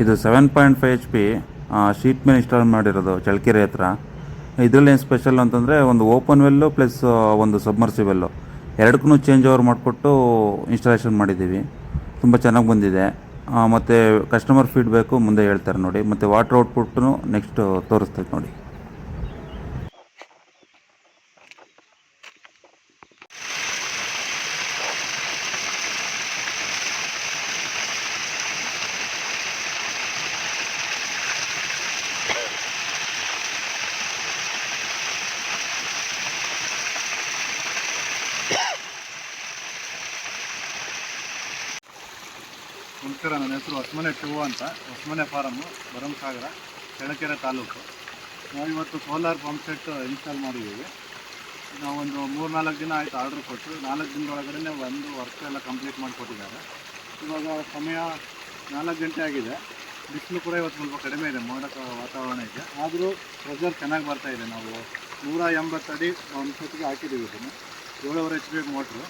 ಇದು 7.5 HP sheet ಮೇಲೆ install ಮಾಡಿರೋದು ಚಳ್ಳಕೆರೆ ಹತ್ರ. ಇದರಲ್ಲಿ ಏನು ಸ್ಪೆಷಲ್ ಅಂತಂದರೆ ಒಂದು ಓಪನ್ ವೆಲ್ಲು ಪ್ಲಸ್ ಒಂದು ಸಬ್ಮರ್ಸಿಬಲ್ಲು ಎರಡಕ್ಕೂ ಚೇಂಜ್ ಓವರ್ ಮಾಡಿಕೊಟ್ಟು ಇನ್ಸ್ಟಾಲೇಷನ್ ಮಾಡಿದ್ದೀವಿ. ತುಂಬ ಚೆನ್ನಾಗಿ ಬಂದಿದೆ. ಮತ್ತು ಕಸ್ಟಮರ್ ಫೀಡ್ಬ್ಯಾಕು ಮುಂದೆ ಹೇಳ್ತಾರೆ ನೋಡಿ. ಮತ್ತು ವಾಟರ್ ಔಟ್ಪುಟ್ಟೂ ನೆಕ್ಸ್ಟ್ ತೋರಿಸ್ತೈತೆ ನೋಡಿ. ನಮಸ್ಕಾರ, ನನ್ನ ಹೆಸರು ಹೊಸಮನೆ ಟೂ ಅಂತ. ಹೊಸಮನೆ ಫಾರಮ್ಮು, ಭರಮಸಾಗರ, ಚಳ್ಳಕೆರೆ ತಾಲೂಕು. ನಾವಿವತ್ತು ಸೋಲಾರ್ ಪಂಪ್ ಸೆಟ್ ಇನ್ಸ್ಟಾಲ್ ಮಾಡಿದ್ದೀವಿ. ನಾವೊಂದು 3-4 ದಿನ ಆಯಿತು ಆರ್ಡ್ರ್ ಕೊಟ್ಟು. 4 ದಿನದೊಳಗಡೆ ಒಂದು ವರ್ಕ್ ಎಲ್ಲ ಕಂಪ್ಲೀಟ್ ಮಾಡಿಕೊಟ್ಟಿದ್ದಾರೆ. ಇವಾಗ ಸಮಯ 4 ಗಂಟೆ ಆಗಿದೆ. ಬಿಸಿಲು ಕೂಡ ಇವತ್ತು ಸ್ವಲ್ಪ ಕಡಿಮೆ ಇದೆ, ಮೋಡ ವಾತಾವರಣ ಇದೆ. ಆದರೂ ಪ್ರೆಷರ್ ಚೆನ್ನಾಗಿ ಬರ್ತಾಯಿದೆ. ನಾವು 180 ಅಡಿ ಒಂದು ಸೆಟ್ಗೆ ಹಾಕಿದ್ದೀವಿ. ಇದನ್ನು 7.5 HP ಮೋಟ್ರು.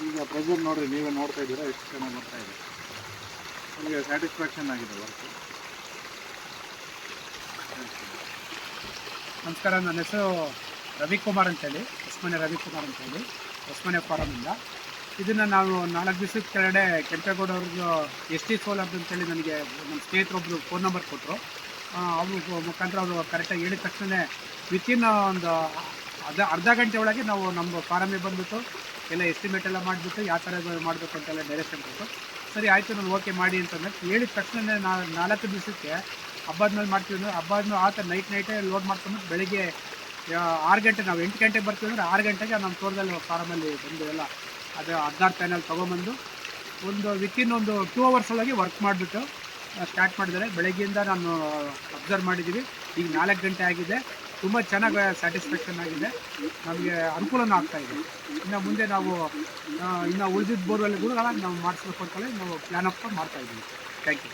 ಈಗ ಪ್ರೆಷರ್ ನೋಡಿರಿ, ನೀವೇ ನೋಡ್ತಾ ಇದ್ದೀರಾ ಎಷ್ಟು ಚೆನ್ನಾಗಿ ಬರ್ತಾಯಿದೆ. ನಮಗೆ ಸ್ಯಾಟಿಸ್ಫ್ಯಾಕ್ಷನ್ ಆಗಿದೆ ವರ್ಕು. ನಮಸ್ಕಾರ, ನನ್ನ ಹೆಸರು ರವಿಕುಮಾರ್ ಅಂತೇಳಿ, ಹೊಸಮನೆ ರವಿಕುಮಾರ್ ಅಂತೇಳಿ, ಹೊಸಮನೆ ಫಾರಮಿಂದ. ಇದನ್ನು ನಾವು 4 ದಿವಸದ ಕೆಳಗಡೆ ಕೆಂಪೇಗೌಡ ಅವ್ರಿಗೆ ST ಸೋಲಾರ್ ಅಂತೇಳಿ ನನಗೆ ನಮ್ಮ ಸ್ನೇಹಿತರೊಬ್ಬರು ಫೋನ್ ನಂಬರ್ ಕೊಟ್ಟರು. ಅವ್ರ ಮುಖಾಂತರ ಅವರು ಕರೆಕ್ಟಾಗಿ ಹೇಳಿದ ತಕ್ಷಣ ವಿತಿನ್ ಒಂದು ಅರ್ಧ ಗಂಟೆ ಒಳಗೆ ನಾವು ನಮ್ಮ ಫಾರಮಿಗೆ ಬಂದುಬಿಟ್ಟು ಎಲ್ಲ ಎಸ್ಟಿಮೇಟ್ ಎಲ್ಲ ಮಾಡಿಬಿಟ್ಟು ಯಾವ ಥರ ಮಾಡಬೇಕು ಅಂತೆಲ್ಲ ಡೈರೆಕ್ಷನ್ ಕೊಟ್ಟು, ಸರಿ ಆಯಿತು ನಾನು ಓಕೆ ಮಾಡಿ ಅಂತಂದರೆ ಹೇಳಿದ ತಕ್ಷಣ 4 ದಿವಸಕ್ಕೆ ಹಬ್ಬದ ಮೇಲೆ ಮಾಡ್ತೀವಿ ಅಂದರೆ ಹಬ್ಬದ ಆ ಥರ ನೈಟೇ ಲೋಡ್ ಮಾಡ್ಕೊಂಡ್ಬಿಟ್ಟು ಬೆಳಿಗ್ಗೆ 6 ಗಂಟೆ, ನಾವು 8 ಗಂಟೆಗೆ ಬರ್ತೀವಿ ಅಂದರೆ 6 ಗಂಟೆಗೆ ನಮ್ಮ ತೋಟದಲ್ಲಿ ಫಾರಮಲ್ಲಿ ಬಂದು ಎಲ್ಲ ಅದು 16 ಪ್ಯಾನಲ್ ತೊಗೊಂಬಂದು ವಿತಿನ್ ಒಂದು 2 ಅವರ್ಸ್ ಒಳಗೆ ವರ್ಕ್ ಮಾಡಿಬಿಟ್ಟು ಸ್ಟಾರ್ಟ್ ಮಾಡಿದ್ದಾರೆ. ಬೆಳಗ್ಗೆಯಿಂದ ನಾನು ಅಬ್ಸರ್ವ್ ಮಾಡಿದ್ದೀವಿ. ಈಗ 4 ಗಂಟೆ ಆಗಿದೆ. ತುಂಬ ಚೆನ್ನಾಗಿ ಸ್ಯಾಟಿಸ್ಫ್ಯಾಕ್ಷನ್ ಆಗಿದೆ. ನಮಗೆ ಅನುಕೂಲನೂ ಆಗ್ತಾಯಿದೆ. ಇನ್ನು ಮುಂದೆ ನಾವು ಇನ್ನು ಉಳಿದಿದ್ದ ಬೋರ್ವೆಲ್ ಕೂಡ ನಾವು ಮಾಡಿಸ್ಬೇಕು ಅಂತೇಳಿ ನಾವು ಪ್ಲ್ಯಾನ್ ಅಪ್ ಮಾಡ್ತಾಯಿದ್ದೀವಿ. Thank you.